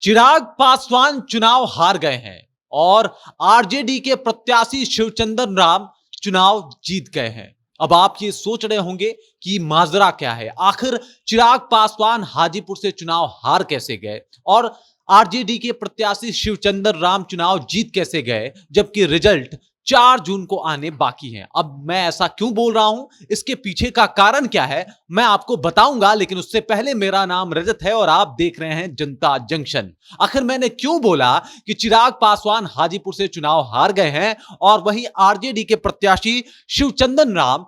चिराग पासवान चुनाव हार गए हैं और आरजेडी के प्रत्याशी शिवचंदन राम चुनाव जीत गए हैं। अब आप ये सोच रहे होंगे कि माजरा क्या है, आखिर चिराग पासवान हाजीपुर से चुनाव हार कैसे गए और आरजेडी के प्रत्याशी शिवचंदन राम चुनाव जीत कैसे गए, जबकि रिजल्ट 4 जून को आने बाकी हैं। अब मैं ऐसा क्यों बोल रहा हूं, इसके पीछे का कारण क्या है, मैं आपको बताऊंगा, लेकिन उससे पहले मेरा नाम रजत है और आप देख रहे हैं जनता जंक्शन। आखिर मैंने क्यों बोला कि चिराग पासवान हाजीपुर से चुनाव हार गए हैं और वहीं आरजेडी के प्रत्याशी शिवचंदन राम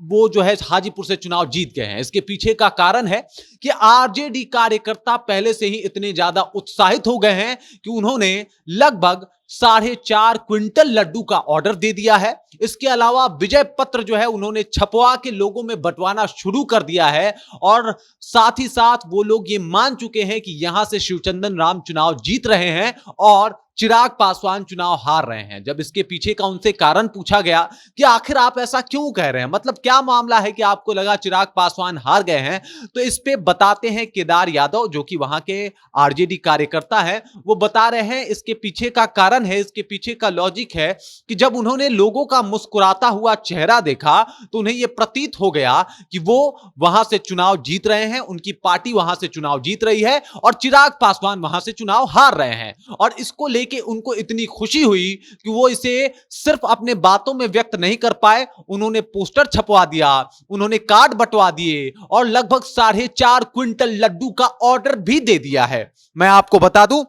वो जो है हाजीपुर से चुनाव जीत गए हैं। इसके पीछे का कारण है कि आरजेडी कार्यकर्ता पहले से ही इतने ज्यादा उत्साहित हो गए हैं कि उन्होंने लगभग 4.5 क्विंटल लड्डू का ऑर्डर दे दिया है। इसके अलावा विजय पत्र जो है उन्होंने छपवा के लोगों में बंटवाना शुरू कर दिया है और साथ ही साथ वो लोग ये मान चुके हैं कि यहां से शिवचंदन राम चुनाव जीत रहे हैं और चिराग पासवान चुनाव हार रहे हैं। जब इसके पीछे का उनसे कारण पूछा गया कि आखिर आप ऐसा क्यों कह रहे हैं, मतलब क्या मामला है कि आपको लगा चिराग पासवान हार गए हैं, तो इस पे बताते हैं केदार यादव जो कि वहां के आरजेडी कार्यकर्ता हैं। वो बता रहे हैं इसके पीछे का कारण है, इसके पीछे का लॉजिक है कि जब उन्होंने लोगों का मुस्कुराता हुआ चेहरा देखा तो उन्हें यह प्रतीत हो गया कि वो वहां से चुनाव जीत रहे हैं, उनकी पार्टी वहां से चुनाव जीत रही है और चिराग पासवान वहां से चुनाव हार रहे हैं। और इसको लेके उनको इतनी खुशी हुई कि वो इसे सिर्फ अपने बातों में व्यक्त नहीं कर पाए, उन्होंने पोस्टर छपवा दिया, उन्होंने कार्ड बंटवा दिए और लगभग 4.5 क्विंटल लड्डू का ऑर्डर भी दे दिया है। मैं आपको बता दूं,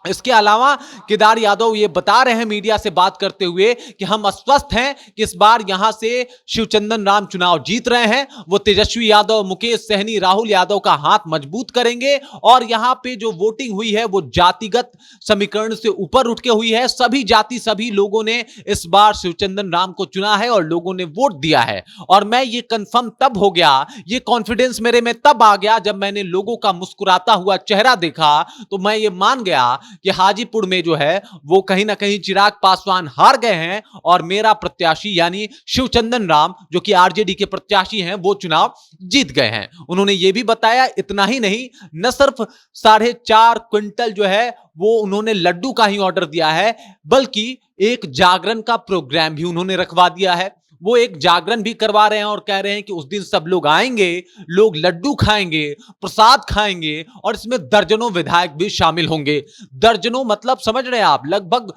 इसके अलावा केदार यादव ये बता रहे हैं मीडिया से बात करते हुए कि हम आश्वस्त हैं कि इस बार यहां से शिवचंदन राम चुनाव जीत रहे हैं। वो तेजस्वी यादव, मुकेश सहनी, राहुल यादव का हाथ मजबूत करेंगे और यहां पे जो वोटिंग हुई है वो जातिगत समीकरण से ऊपर उठ के हुई है। सभी जाति, सभी लोगों ने इस बार शिवचंदन राम को चुना है और लोगों ने वोट दिया है। और मैं ये कंफर्म तब हो गया, ये कॉन्फिडेंस मेरे में तब आ गया जब मैंने लोगों का मुस्कुराता हुआ चेहरा देखा, तो मैं ये मान गया कि हाजीपुर में जो है वो कहीं ना कहीं चिराग पासवान हार गए हैं और मेरा प्रत्याशी यानी शिवचंदन राम जो कि आरजेडी के प्रत्याशी हैं वो चुनाव जीत गए हैं। उन्होंने ये भी बताया, इतना ही नहीं, न सिर्फ 4.5 क्विंटल जो है वो उन्होंने लड्डू का ही ऑर्डर दिया है, बल्कि एक जागरण का प्रोग्राम भी उन्होंने रखवा दिया है। वो एक जागरण भी करवा रहे हैं और कह रहे हैं कि उस दिन सब लोग आएंगे, लोग लड्डू खाएंगे, प्रसाद खाएंगे और इसमें दर्जनों विधायक भी शामिल होंगे। दर्जनों मतलब समझ रहे हैं आप, लगभग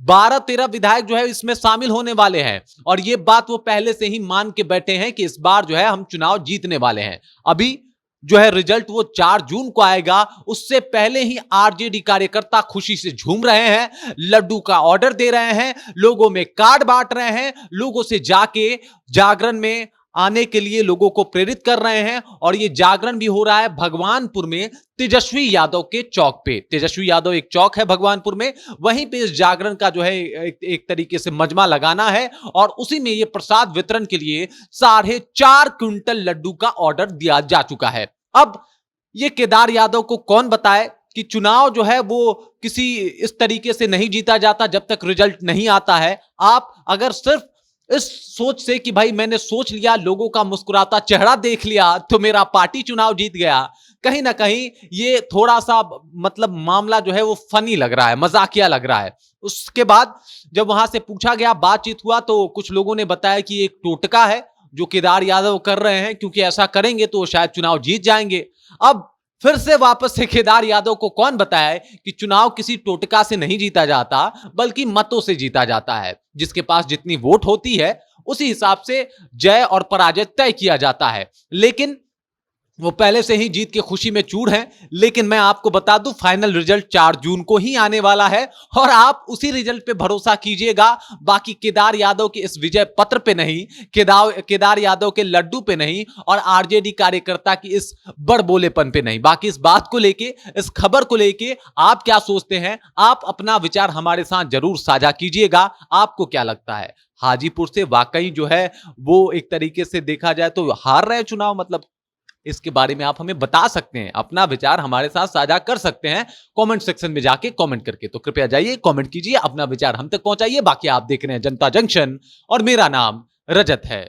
12-13 विधायक जो है इसमें शामिल होने वाले हैं और ये बात वो पहले से ही मान के बैठे हैं कि इस बार जो है हम चुनाव जीतने वाले हैं। अभी जो है रिजल्ट वो 4 जून को आएगा, उससे पहले ही आरजेडी कार्यकर्ता खुशी से झूम रहे हैं, लड्डू का ऑर्डर दे रहे हैं, लोगों में कार्ड बांट रहे हैं, लोगों से जाके जागरण में आने के लिए लोगों को प्रेरित कर रहे हैं। और ये जागरण भी हो रहा है भगवानपुर में तेजस्वी यादव के चौक पे। तेजस्वी यादव एक चौक है भगवानपुर में, वहीं पे इस जागरण का जो है एक तरीके से मजमा लगाना है और उसी में ये प्रसाद वितरण के लिए 4.5 क्विंटल लड्डू का ऑर्डर दिया जा चुका है। अब ये केदार यादव को कौन बताए कि चुनाव जो है वो किसी इस तरीके से नहीं जीता जाता जब तक रिजल्ट नहीं आता है। आप अगर सिर्फ इस सोच से कि भाई मैंने सोच लिया, लोगों का मुस्कुराता चेहरा देख लिया तो मेरा पार्टी चुनाव जीत गया, कहीं ना कहीं ये थोड़ा सा मतलब मामला जो है वो फनी लग रहा है, मजाकिया लग रहा है। उसके बाद जब वहां से पूछा गया, बातचीत हुआ, तो कुछ लोगों ने बताया कि एक टोटका है जो केदार यादव कर रहे हैं, क्योंकि ऐसा करेंगे तो शायद चुनाव जीत जाएंगे। अब फिर से वापस से केदार यादव को कौन बताए कि चुनाव किसी टोटका से नहीं जीता जाता बल्कि मतों से जीता जाता है। जिसके पास जितनी वोट होती है उसी हिसाब से जय और पराजय तय किया जाता है। लेकिन वो पहले से ही जीत के खुशी में चूर हैं। लेकिन मैं आपको बता दूं, फाइनल रिजल्ट 4 जून को ही आने वाला है और आप उसी रिजल्ट पे भरोसा कीजिएगा, बाकी केदार यादव के इस विजय पत्र पे नहीं, केदार यादव के लड्डू पे नहीं और आरजेडी कार्यकर्ता की इस बड़बोलेपन पे नहीं। बाकी इस बात को लेके, इस खबर को लेके आप क्या सोचते हैं, आप अपना विचार हमारे साथ जरूर साझा कीजिएगा। आपको क्या लगता है, हाजीपुर से वाकई जो है वो एक तरीके से देखा जाए तो हार रहे चुनाव, मतलब इसके बारे में आप हमें बता सकते हैं, अपना विचार हमारे साथ साझा कर सकते हैं कमेंट सेक्शन में जाके कमेंट करके। तो कृपया जाइए, कमेंट कीजिए, अपना विचार हम तक पहुंचाइए। बाकी आप देख रहे हैं जनता जंक्शन और मेरा नाम रजत है।